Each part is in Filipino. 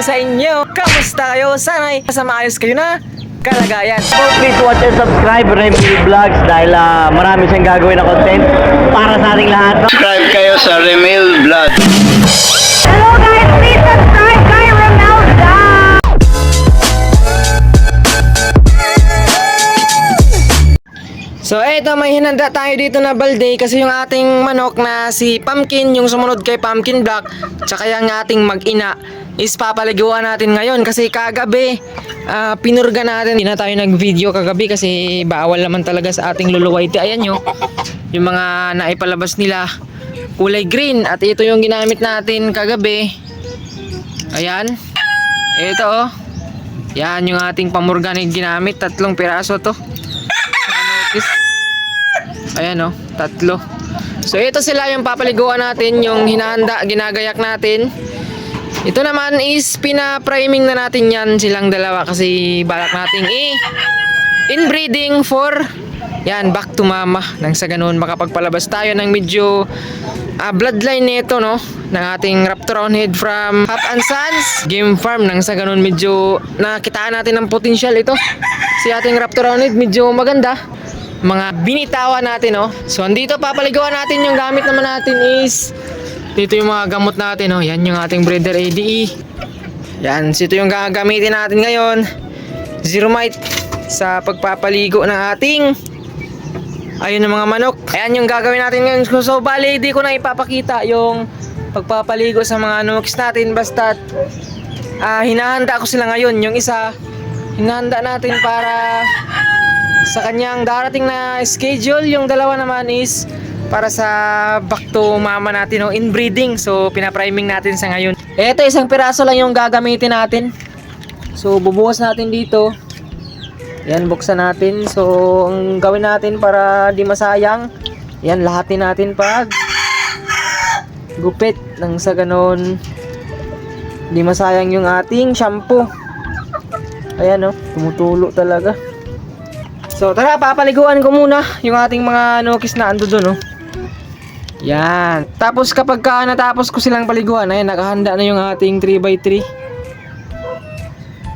sa inyo. Kamusta kayo? Sana'y sa maayos kayo na kalagayan. So please watch and subscribe Remil Vlogs dahil marami siyang gagawin na content para sa ating lahat. Subscribe kayo sa Remil Vlog. Hello guys, please subscribe kay Remel Vlog. So eto, may hinanda tayo dito na balde kasi yung ating manok na si Pumpkin, yung sumunod kay Pumpkin Black, tsaka yung ating mag-ina is papaliguan natin ngayon kasi kagabi pinurga natin. Hindi na tayo nag-video kagabi kasi bawal naman talaga sa ating luluwayti. Ayan nyo, yung mga naipalabas nila kulay green at ito yung ginamit natin kagabi. Ayan, ito oh, yan yung ating pamurga na ginamit, 3 piraso to. Ayan o, 3. So ito sila yung papaliguan natin, yung hinahanda, ginagayak natin. Ito naman is pina-priming na natin yan silang dalawa kasi balak nating inbreeding for yan, back to mama. Nang sa ganun makapagpalabas tayo ng medyo bloodline nito, no, ng ating Raptor Roundhead from Hap and Sons Game Farm. Nang sa ganun medyo nakitaan natin ng potential ito. Si ating Raptor Roundhead medyo maganda. Mga binitawan natin, no. So andito papaliguan natin, yung gamit naman natin is dito yung mga gamot natin, no. Yan yung ating breeder ADE. Yan, so ito yung gagamitin natin ngayon. Zeromite sa pagpapaligo ng ating ayun ng mga manok. Ayan yung gagawin natin ngayon. So bali di ko na ipapakita yung pagpapaligo sa mga nuks natin, basta hinahanda ko sila ngayon. Yung isa hinahanda natin para sa kanyang darating na schedule, yung dalawa naman is para sa back to mama natin, no, inbreeding. So pinapriming natin sa ngayon. Ito, 1 piraso lang yung gagamitin natin. So bubuhos natin dito. Yan, buksan natin. So ang gawin natin para di masayang, yan, lahatin natin pag gupit, nang sa ganon di masayang yung ating shampoo. Ayan, no, tumutulo talaga. So tara, papaliguan ko muna yung ating mga nukis na ando doon, no. Yan. Tapos kapag natapos ko silang paliguan, ayan, nakahanda na yung ating 3x3.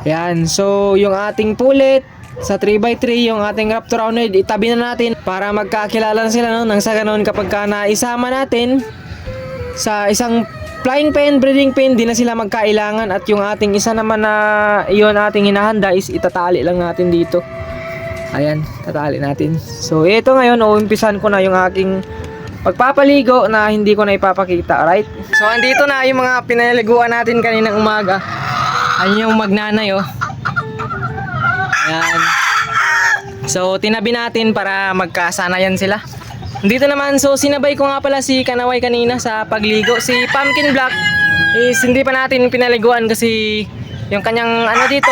Yan. So yung ating pulit sa 3x3, yung ating Raptor Roundhead, itabi na natin para magkakilala sila, no. Nang sa ganun kapag naisama natin sa isang flying pen, breeding pen, di na sila magkailangan. At yung ating isa naman na yun ating hinahanda is itatali lang natin dito. Ayan, tatali natin. So ito ngayon, umpisan ko na yung aking pagpapaligo na hindi ko na ipapakita, right? So andito na yung mga pinaliguan natin kaninang umaga. Ayan yung magnanay, oh. Ayan. So tinabi natin para magkasanayan sila. Dito naman, so sinabay ko nga pala si Kanaway kanina sa pagligo. Si Pumpkin Black is hindi pa natin pinaliguan kasi yung kanyang ano dito,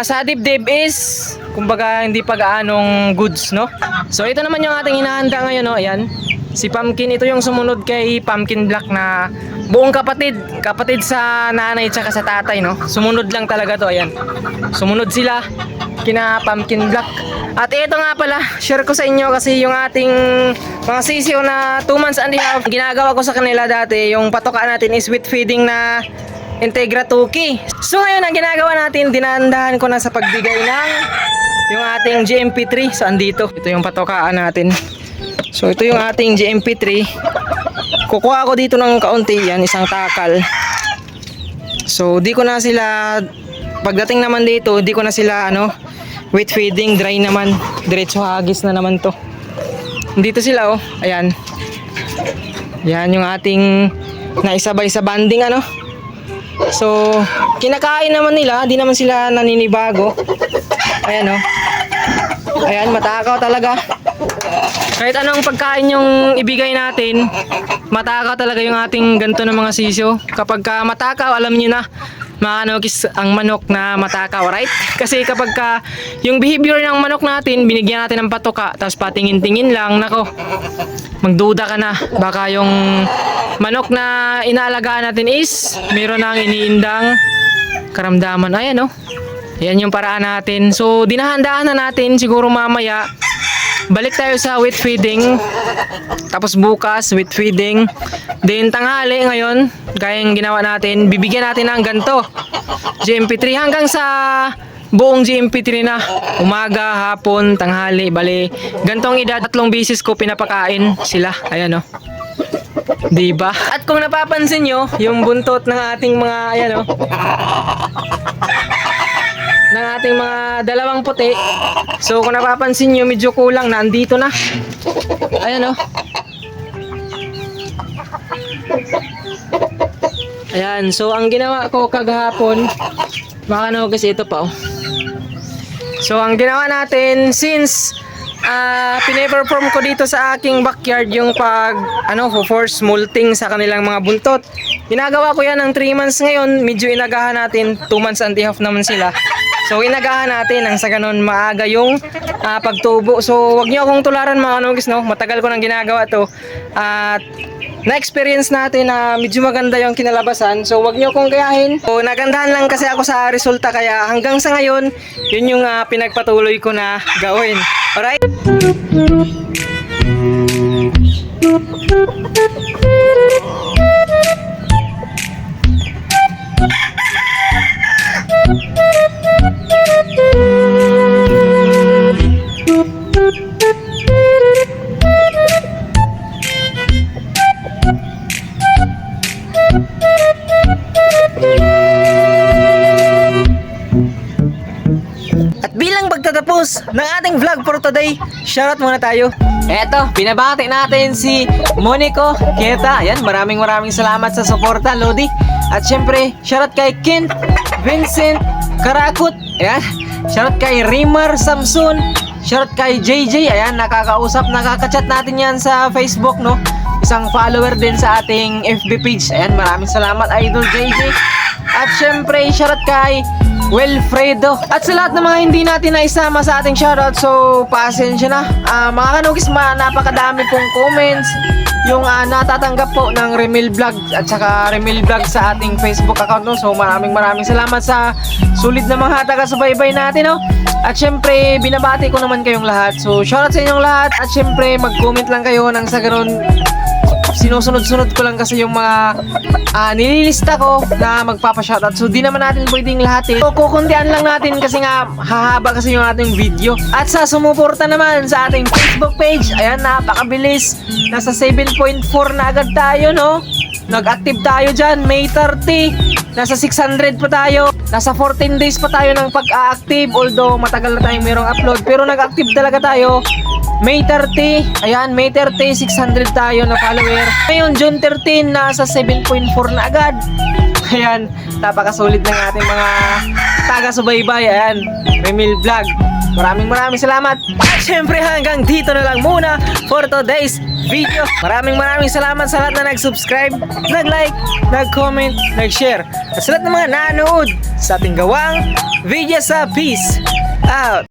sa dibdib is kumbaga hindi pa gaanong goods, no. So ito naman yung ating hinahanda ngayon, no. Ayan, si Pumpkin, ito yung sumunod kay Pumpkin Black na buong kapatid sa nanay tsaka sa tatay, no. Sumunod lang talaga to. Ayan, sumunod sila kina Pumpkin Black. At ito nga pala, share ko sa inyo kasi yung ating mga sisiyo na 2 months and a half, ginagawa ko sa kanila dati, yung patoka natin is with feeding na Integra Tuki. So ngayon ang ginagawa natin, dinandahan ko na sa pagbigay ng yung ating GMP3. So andito, ito yung patokaan natin. So ito yung ating GMP3. Kukuha ako dito ng kaunti, yan, 1 takal. So di ko na sila, pagdating naman dito, di ko na sila wet feeding, dry naman, diretso hagis na naman to. Dito sila, oh, ayan. Yan yung ating naisabay sa banding, So, kinakain naman nila, di naman sila naninibago. Ayan, oh. Ayan, matakaw talaga. Kahit anong pagkain yung ibigay natin, matakaw talaga yung ating ganito ng mga sisyo. Kapag matakaw, alam niyo na, mga nukis ang manok na matakaw, right? Kasi kapag yung behavior ng manok natin, binigyan natin ng patoka, tapos patingin-tingin lang, nako, magduda ka na. Baka yung manok na inaalagaan natin is meron nang iniindang karamdaman. Ayan, no? Yan yung paraan natin. So dinahandaan na natin siguro mamaya balik tayo sa wheat feeding. Tapos bukas, wheat feeding. Then tanghali ngayon, gaya yung ginawa natin, bibigyan natin ng ganto. GMP3 hanggang sa buong GMP3 na. Umaga, hapon, tanghali, bali. Gantong edad, 3 bisis ko pinapakain sila. Ayan o. Diba? At kung napapansin nyo, yung buntot ng ating mga, ayan o. Ng ating mga dalawang puti. So kung napapansin nyo, medyo kulang na. Andito na. Ayan o. Ayan, so ang ginawa ko kagahapon, baka no kasi ito pa oh. So ang ginawa natin, since pine-perform ko dito sa aking backyard yung pag force molting sa kanilang mga buntot. Ginagawa ko yan ng 3 months ngayon, medyo inagahan natin, 2 months and a half naman sila. So inagahan natin ang sa ganun maaga yung pagtubo. So wag niyo akong tularan mga kanugis, no? Matagal ko nang ginagawa to. At na-experience natin na medyo maganda yung kinalabasan. So wag niyo akong gayahin. So nagandahan lang kasi ako sa resulta, kaya hanggang sa ngayon, yun yung pinagpatuloy ko na gawin. Alright? At bilang pagtatapos ng ating vlog for today, shoutout muna tayo. Eto, binabati natin si Monico Kieta. Ayan, maraming salamat sa suporta, Lodi. At syempre, shoutout kay Kent Vincent Karakut. Ayan, shoutout kay Rimar Samson. Shoutout kay JJ. Ayan, nakaka-chat natin yan sa Facebook, no? Isang follower din sa ating FB page. Ayan, maraming salamat, Idol JJ. At syempre, shoutout kay Wilfredo. At sa lahat ng mga hindi natin naisama sa ating shoutout, so pasensya na. Mga kanugis, napakadami pong comments yung natatanggap po ng Remil Vlog at saka Remil Vlog sa ating Facebook account, no? So maraming salamat sa sulit na mga taga-subaybay natin, no? At syempre, binabati ko naman kayong lahat. So shoutout sa inyong lahat. At syempre, mag-comment lang kayo nang sa ganun sinusunod-sunod ko lang kasi yung mga nililista ko na magpapa-shoutout. So di naman natin pwedeng lahat eh. So kukuntian lang natin kasi nga hahaba kasi yung ating video. At sa sumuporta naman sa ating Facebook page, ayan, napakabilis. Nasa 7.4 na agad tayo, no? Nag-active tayo dyan, May 30. Nasa 600 pa tayo. Nasa 14 days pa tayo ng pag-active. Although matagal na tayong mayroong upload, pero nag-active talaga tayo May 30. Ayan, May 30, 600 tayo na follower. Ngayon, June 13, nasa 7.4 na agad. Ayan, napakasulit ng ating mga taga-subaybay. Ayan, Remil Vlog. Maraming salamat. At syempre, hanggang dito na lang muna for today's video. Maraming salamat sa lahat na nag-subscribe, nag-like, nag-comment, nag-share. At sa lahat ng mga nanood sa ating gawang video sa Peace Out.